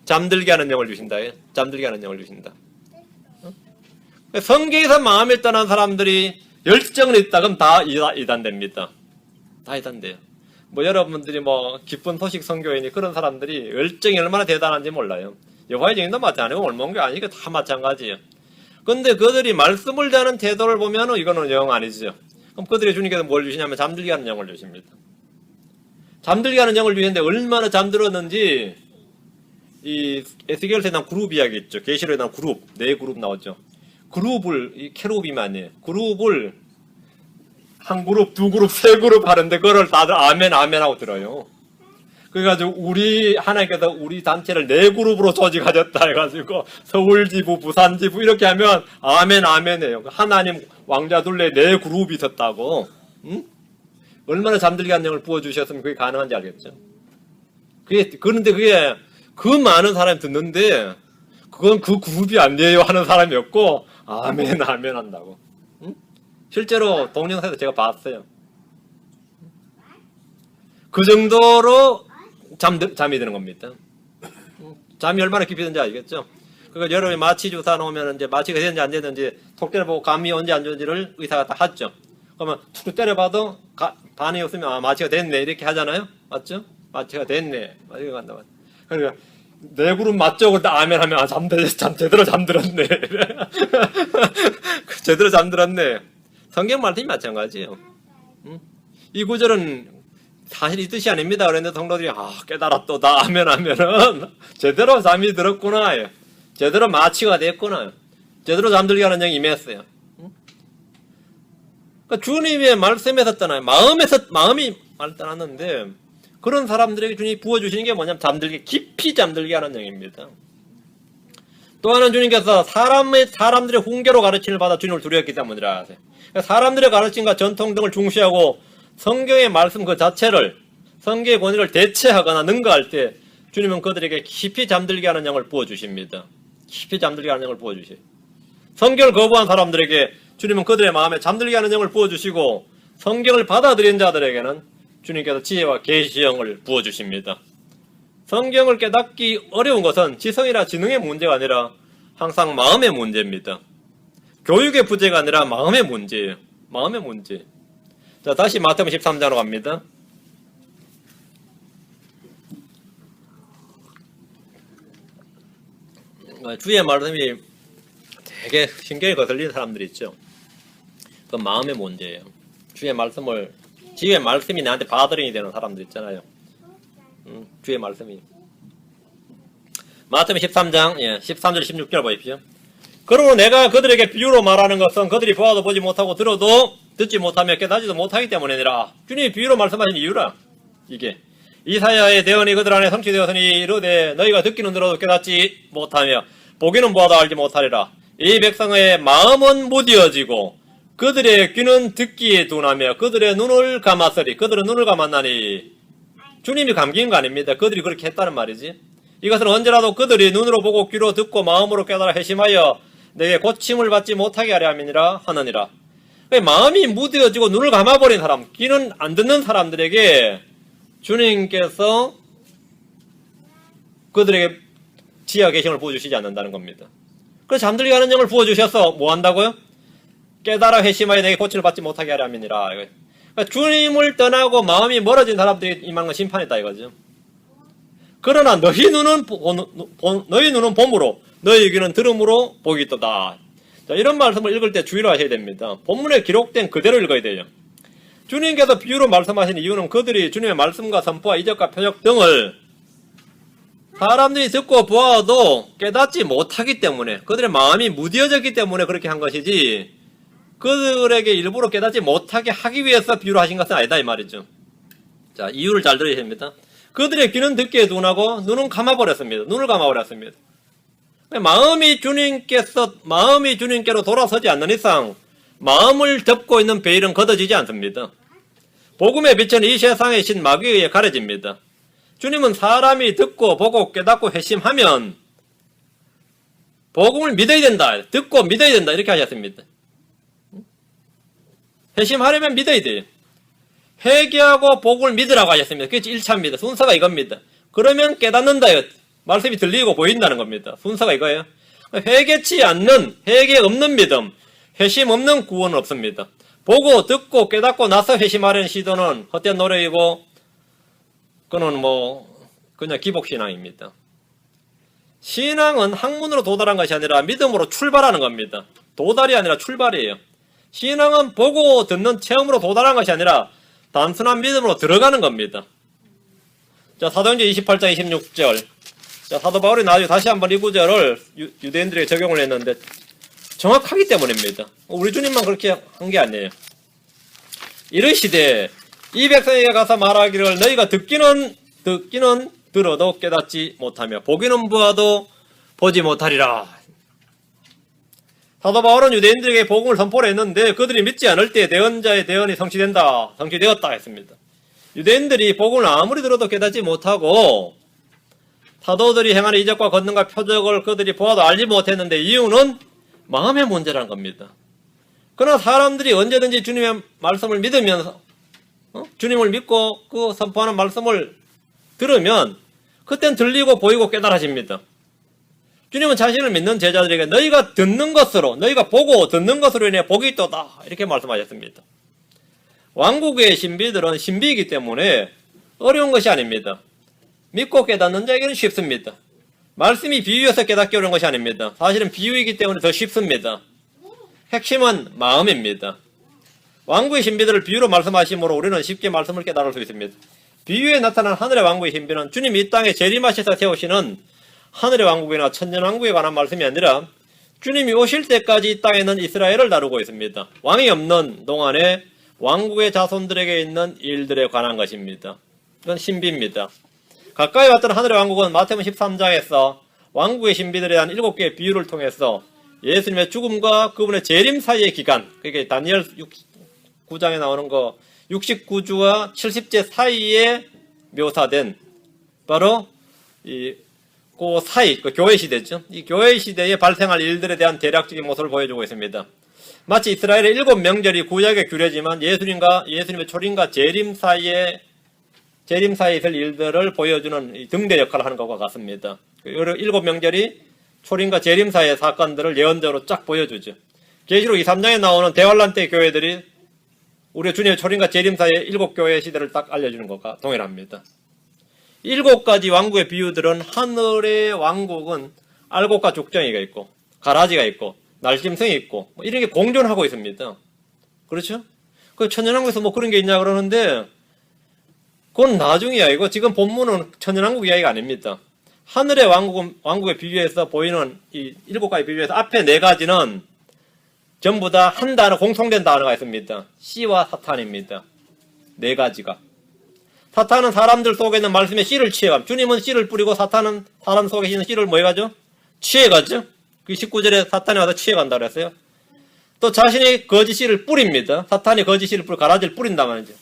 잠들게 하는 영을 주신다. 잠들게 하는 영을 주신다. 성경에서 마음이 떠난 사람들이 열정을 있다 그럼 다 이단됩니다. 다 이단돼요. 여러분들이 기쁜 소식 선교회니 그런 사람들이 열정이 얼마나 대단한지 몰라요. 여호와의 증인도 마찬가지고 올몬교 아니니까 다 마찬가지예요. 근데 그들이 말씀을 대하는 태도를 보면 이거는 영 아니죠. 그럼 그들이 주님께서 뭘 주시냐면 잠들게 하는 영을 주십니다. 잠들게 하는 영을 주시는데 얼마나 잠들었는지 이 에스겔서에 나온 그룹 이야기 있죠. 계시록에 나온 그룹, 네 그룹 나오죠. 그룹을 이 캐로빔이 아니에요. 그룹을 한 그룹, 두 그룹, 세 그룹 하는데 그걸 다들 아멘 아멘 하고 들어요. 그래가지고 우리 하나님께서 우리 단체를 네 그룹으로 조직하셨다 해가지고 서울 지부, 부산 지부 이렇게 하면 아멘 아멘해요. 하나님 왕자 둘레 네 그룹이 있었다고. 응? 얼마나 잠들게 한 영을 부어주셨으면 그게 가능한지 알겠죠. 그런데 그게 그 많은 사람이 듣는데 그건 그 그룹이 안 돼요 하는 사람이었고 아멘 아멘 한다고. 응? 실제로 동영상에서 제가 봤어요. 그 정도로 잠이 드는 겁니다. 잠이 얼마나 깊이 드는지 알겠죠? 그러니까 여러분이 마취 주사 놓으면 이제 마취가 되는지 안 되는지 톡 때려보고 감이 언제 안 좋은지를 의사가 다 하죠. 그러면 툭 때려봐도 반응이 없으면 아 마취가 됐네 이렇게 하잖아요. 맞죠? 마취가 됐네. 마취가 간다. 그러니까 내 그룹 맞죠? 그때 아멘 하면 아 제대로 잠들었네. 제대로 잠들었네. 성경 말씀이 마찬가지예요. 이 구절은 사실 이 뜻이 아닙니다. 그런데 성도들이 깨달았도다 아멘 하면은 제대로 잠이 들었구나. 제대로 마취가 됐구나. 제대로 잠들게 하는 영이 임했어요. 그러니까 주님의 말씀에 섰잖아요. 마음이 말떠났는데 그런 사람들에게 주님이 부어주시는 게 뭐냐면 깊이 잠들게 하는 영입니다. 또 하나는 주님께서 사람들의 훈계로 가르침을 받아 주님을 두려웠기 때문이라 하세요. 그러니까 사람들의 가르침과 전통 등을 중시하고 성경의 말씀 그 자체를 성경의 권위를 대체하거나 능가할 때 주님은 그들에게 깊이 잠들게 하는 영을 부어주십니다. 깊이 잠들게 하는 영을 부어주세요. 성경을 거부한 사람들에게 주님은 그들의 마음에 잠들게 하는 영을 부어주시고 성경을 받아들인 자들에게는 주님께서 지혜와 계시의 영을 부어주십니다. 성경을 깨닫기 어려운 것은 지성이나 지능의 문제가 아니라 항상 마음의 문제입니다. 교육의 부재가 아니라 마음의 문제예요. 마음의 문제. 자, 다시 마태복음 13장으로 갑니다. 주의 말씀이 되게 신경이 거슬리는 사람들이 있죠. 그 마음의 문제예요. 주의 말씀이 나한테 바드링이 되는 사람들 있잖아요. 주의 말씀이. 마태복음 13장 13절 16절 보십시오. 그러므로 내가 그들에게 비유로 말하는 것은 그들이 보아도 보지 못하고 들어도 듣지 못하며 깨닫지도 못하기 때문이니라. 주님이 비유로 말씀하신 이유라. 이게 이사야의 대언이 그들 안에 성취되었으니 이르되 너희가 듣기는 들어도 깨닫지 못하며 보기는 보아도 알지 못하리라. 이 백성의 마음은 무디어지고 그들의 귀는 듣기에 둔하며 그들의 눈을 감았으리. 그들은 눈을 감았나니 주님이 감긴 거 아닙니다. 그들이 그렇게 했다는 말이지. 이것은 언제라도 그들이 눈으로 보고 귀로 듣고 마음으로 깨달아 회심하여 내게 고침을 받지 못하게 하려 함이니라 하느니라. 마음이 무뎌지고 눈을 감아버린 사람, 귀는 안 듣는 사람들에게 주님께서 그들에게 지혜와 계시를 부어주시지 않는다는 겁니다. 그래서 잠들게 하는 영을 부어주셔서 뭐 한다고요? 깨달아 회심하여 내게 고침을 받지 못하게 하려 함이니라. 그러니까 주님을 떠나고 마음이 멀어진 사람들이 임하는 건 심판이다 이거죠. 그러나 너희 눈은 봄으로 너희 귀는 들음으로 보기 있도다. 자, 이런 말씀을 읽을 때 주의를 하셔야 됩니다. 본문에 기록된 그대로 읽어야 돼요. 주님께서 비유로 말씀하신 이유는 그들이 주님의 말씀과 선포와 이적과 표적 등을 사람들이 듣고 보아도 깨닫지 못하기 때문에 그들의 마음이 무뎌졌기 때문에 그렇게 한 것이지 그들에게 일부러 깨닫지 못하게 하기 위해서 비유로 하신 것은 아니다 이 말이죠. 자, 이유를 잘 들으셔야 됩니다. 그들의 귀는 듣기에 둔하고 눈은 감아버렸습니다. 눈을 감아버렸습니다. 마음이 주님께로 돌아서지 않는 이상 마음을 덮고 있는 베일은 걷어지지 않습니다. 복음의 빛은 이 세상의 신 마귀에 의해 가려집니다. 주님은 사람이 듣고 보고 깨닫고 회심하면 복음을 믿어야 된다. 듣고 믿어야 된다. 이렇게 하셨습니다. 회심하려면 믿어야 돼요. 회개하고 복음을 믿으라고 하셨습니다. 그게 1차입니다. 순서가 이겁니다. 그러면 깨닫는다요. 말씀이 들리고 보인다는 겁니다. 순서가 이거예요. 회개치 않는, 회개 없는 믿음, 회심 없는 구원은 없습니다. 보고 듣고 깨닫고 나서 회심하려는 시도는 헛된 노력이고 그는 그냥 기복신앙입니다. 신앙은 학문으로 도달한 것이 아니라 믿음으로 출발하는 겁니다. 도달이 아니라 출발이에요. 신앙은 보고 듣는 체험으로 도달한 것이 아니라 단순한 믿음으로 들어가는 겁니다. 자, 사도행전 28장 26절. 자, 사도 바울이 나중에 다시 한번 이 구절을 유대인들에게 적용을 했는데 정확하기 때문입니다. 우리 주님만 그렇게 한 게 아니에요. 이르시되 이 백성에게 가서 말하기를 너희가 듣기는 들어도 깨닫지 못하며 보기는 보아도 보지 못하리라. 사도 바울은 유대인들에게 복음을 선포를 했는데 그들이 믿지 않을 때 대언자의 대언이 성취되었다 했습니다. 유대인들이 복음을 아무리 들어도 깨닫지 못하고 사도들이 행하는 이적과 권능과 표적을 그들이 보아도 알지 못했는데 이유는 마음의 문제라는 겁니다. 그러나 사람들이 언제든지 주님의 말씀을 믿으면서 주님을 믿고 그 선포하는 말씀을 들으면 그땐 들리고 보이고 깨달아집니다. 주님은 자신을 믿는 제자들에게 너희가 보고 듣는 것으로 인해 복이 있도다 이렇게 말씀하셨습니다. 왕국의 신비들은 신비이기 때문에 어려운 것이 아닙니다. 믿고 깨닫는 자에게는 쉽습니다. 말씀이 비유여서 깨닫기 어려운 것이 아닙니다. 사실은 비유이기 때문에 더 쉽습니다. 핵심은 마음입니다. 왕국의 신비들을 비유로 말씀하심으로 우리는 쉽게 말씀을 깨달을 수 있습니다. 비유에 나타난 하늘의 왕국의 신비는 주님이 이 땅에 재림하셔서 세우시는 하늘의 왕국이나 천년왕국에 관한 말씀이 아니라 주님이 오실 때까지 이 땅에는 이스라엘을 다루고 있습니다. 왕이 없는 동안에 왕국의 자손들에게 있는 일들에 관한 것입니다. 이건 신비입니다. 가까이 왔던 하늘의 왕국은 마태복음 13장에서 왕국의 신비들에 대한 7개의 비유를 통해서 예수님의 죽음과 그분의 재림 사이의 기간, 그게 다니엘 9장에 나오는 거 69주와 70제 사이에 묘사된 바로 그 사이, 그 교회 시대죠. 이 교회 시대에 발생할 일들에 대한 대략적인 모습을 보여주고 있습니다. 마치 이스라엘의 7명절이 구약의 규례지만 예수님의 초림과 재림 사이에 있을 일들을 보여주는 등대 역할을 하는 것과 같습니다. 7명절이 초림과 재림 사이의 사건들을 예언적으로 쫙 보여주죠. 계시록 2, 3장에 나오는 대환란 때 교회들이 우리 주님의 초림과 재림 사이의 7교회 시대를 딱 알려주는 것과 동일합니다. 7가지 왕국의 비유들은 하늘의 왕국은 알곡과 죽정이가 있고 가라지가 있고 날짐승이 있고 이런 게 공존하고 있습니다. 그렇죠? 그 천년왕국에서 그런 게 있냐 그러는데 그건 나중 이야기고 지금 본문은 천년왕국 이야기가 아닙니다. 하늘의 왕국의 비유에서 보이는 이 7가지 비유에서 앞에 4가지는 전부 다 한 단어, 공통된 단어가 있습니다. 씨와 사탄입니다. 4가지가. 사탄은 사람들 속에 있는 말씀의 씨를 취해가죠. 주님은 씨를 뿌리고 사탄은 사람 속에 있는 씨를 뭐 해가죠? 취해가죠. 그 19절에 사탄이 와서 취해간다고 했어요. 또 자신이 거짓 씨를 뿌립니다. 사탄이 거짓 씨를 뿌리고 가라지를 뿌린단 말이죠.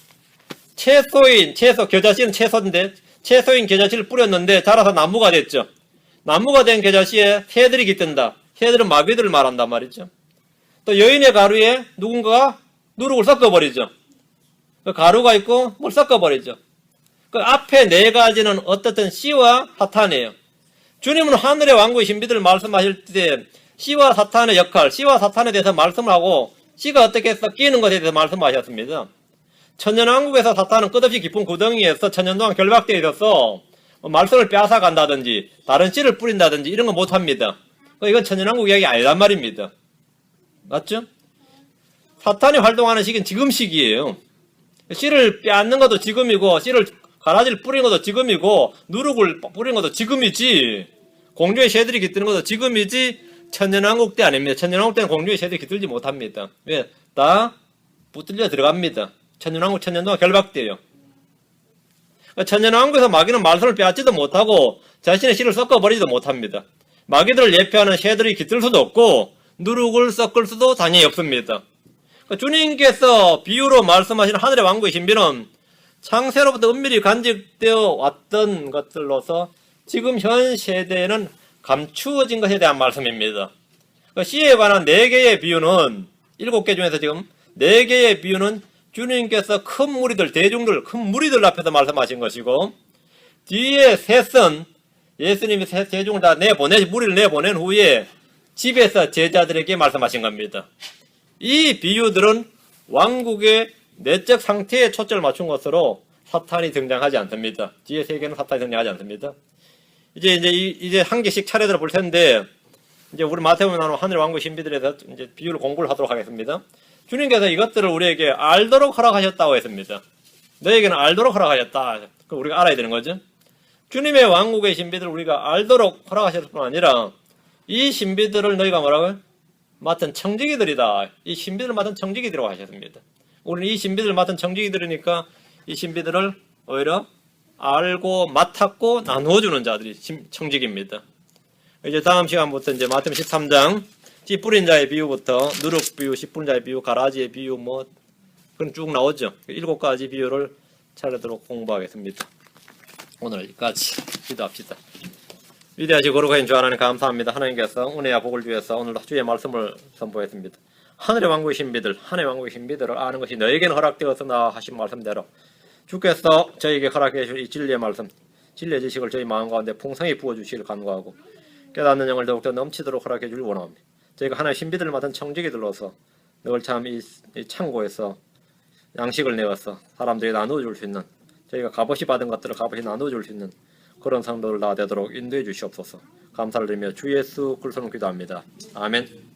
겨자씨는 채소인데 채소인 겨자씨를 뿌렸는데 자라서 나무가 됐죠. 나무가 된 겨자씨에 새들이 깃든다. 새들은 마귀들을 말한단 말이죠. 또 여인의 가루에 누군가가 누룩을 섞어버리죠. 그 가루가 있고 뭘 섞어버리죠. 그 앞에 4가지는 어떻든 씨와 사탄이에요. 주님은 하늘의 왕국의 신비들을 말씀하실 때 씨와 사탄의 역할, 씨와 사탄에 대해서 말씀을 하고 씨가 어떻게 섞이는 것에 대해서 말씀하셨습니다. 천년왕국에서 사탄은 끝없이 깊은 구덩이에서 천년 동안 결박되어 있어서 말씀을 빼앗아간다든지 다른 씨를 뿌린다든지 이런 거 못합니다. 이건 천년왕국 이야기 아니란 말입니다. 맞죠? 사탄이 활동하는 시기는 지금 시기예요. 씨를 빼앗는 것도 지금이고 가라지를 뿌리는 것도 지금이고 누룩을 뿌리는 것도 지금이지 공중의 새들이 깃드는 것도 지금이지 천년왕국 때 아닙니다. 천년왕국 때는 공중의 새들이 깃들지 못합니다. 왜? 다 붙들려 들어갑니다. 천년왕국 천년 동안 결박돼요. 천년왕국에서 마귀는 말씀을 빼앗지도 못하고 자신의 씨를 섞어버리지도 못합니다. 마귀들을 예표하는 새들이 깃들 수도 없고 누룩을 섞을 수도 당연히 없습니다. 주님께서 비유로 말씀하시는 하늘의 왕국의 신비는 창세로부터 은밀히 간직되어 왔던 것들로서 지금 현 세대에는 감추어진 것에 대한 말씀입니다. 씨에 관한 4개의 비유는 7개 중에서 지금 4개의 비유는 주님께서 큰 무리들 앞에서 말씀하신 것이고 뒤에 셋은 예수님이 세종을 다 무리를 내보낸 후에 집에서 제자들에게 말씀하신 겁니다. 이 비유들은 왕국의 내적 상태에 초점을 맞춘 것으로 사탄이 등장하지 않습니다. 뒤에 3개는 사탄이 등장하지 않습니다. 이제 한 개씩 차례대로 볼 텐데, 이제 우리 마태복음에 나오는 하늘의 왕국 신비들에서 이제 비유를 공부를 하도록 하겠습니다. 주님께서 이것들을 우리에게 알도록 허락하셨다고 했습니다. 너에게는 알도록 허락하셨다. 그럼 우리가 알아야 되는 거죠. 주님의 왕국의 신비들을 우리가 알도록 허락하셨을 뿐 아니라 이 신비들을 너희가 뭐라고요? 맡은 청지기들이다. 이 신비들을 맡은 청지기들이라고 하셨습니다. 우리는 이 신비들을 맡은 청지기들이니까 이 신비들을 오히려 알고 맡았고 나누어주는 자들이 청지기입니다. 이제 다음 시간부터 이제 마태복음 13장 씨 뿌린 자의 비유부터 누룩 비유, 씨 뿌린 자의 비유, 가라지의 비유 뭐 그런 쭉 나오죠. 7가지 비유를 차례대로 공부하겠습니다. 오늘 여기까지 기도합시다. 위대하시고 거룩하신 주 하나님 감사합니다. 하나님께서 은혜와 복을 주셔서 오늘도 주의 말씀을 선보였습니다. 하늘의 왕국의 신비들, 하늘의 왕국의 신비들을 아는 것이 너에게는 허락되었으나 하신 말씀대로 주께서 저에게 허락해 주신 이 진리의 말씀, 진리의 지식을 저희 마음 가운데 풍성히 부어주시길 간구하고 깨닫는 영을 더욱더 넘치도록 허락해 주길 원합니다. 저희가 하나의 신비들을 맡은 청지기들로서 늘 참 이 창고에서 양식을 내어서 사람들에게 나누어줄 수 있는 저희가 값없이 받은 것들을 값없이 나누어줄 수 있는 그런 성도들 다 되도록 인도해 주시옵소서. 감사를 드리며 주 예수 그리스도로 기도합니다. 아멘.